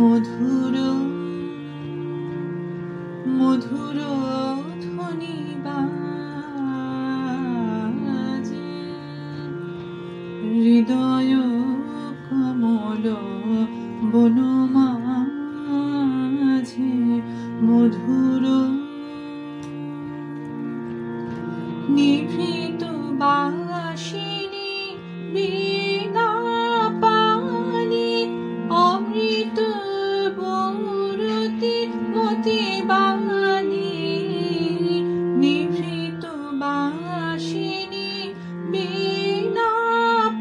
মধুর মধুর ধ্বনি বাজে হৃদয় কমল বনমাঝে মধুর নিভৃত বাসিনী বীণা পানি অমৃত বরতি মতি বাণী নিভৃত বাসিনী বীণা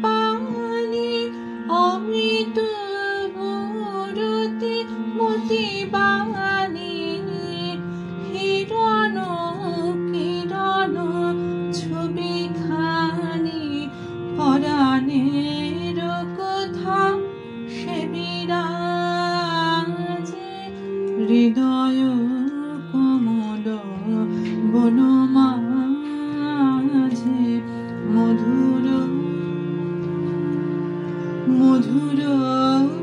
পানি অমৃত বরতি মতি বাণী হিরণ কিরণ ছবি খানি পরাণের কথা সে বিরাজে হৃদয় কমল বনমাঝে মধুর মধুর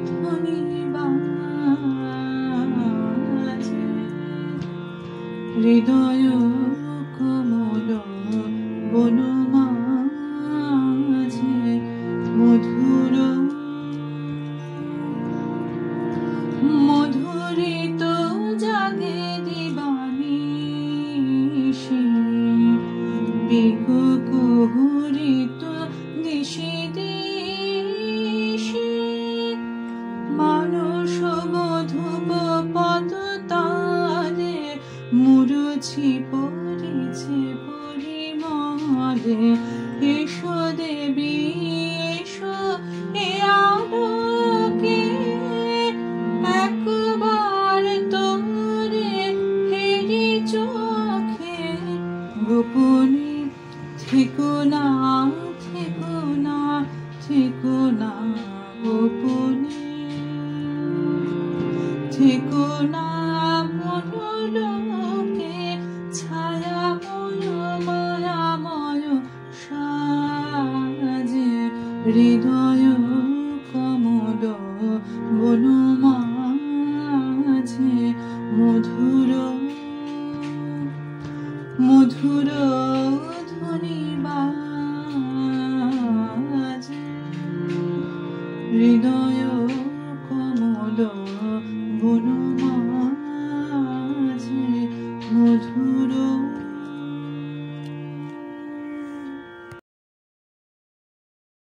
ধ্বনি বাজে হৃদয় কমল বনমাঝে মধুর মধুরিত জাগে দিবানিশি বিকুকুহরিত দিশি দিশি মানস মধুপ পদতালে মুরুছি পরিছে পরিমলে এসো দেবী এসো এ আলোকে একবার তোরে হেরি চোখে গোপনে থেকো না থেকো না থেকো না গোপনে থেকো না মনোলোকে ছায়াময় মায়াময় সাজে হৃদয় কমল বনমাঝে মধুর মধুর ধ্বনি বাজে হৃদয়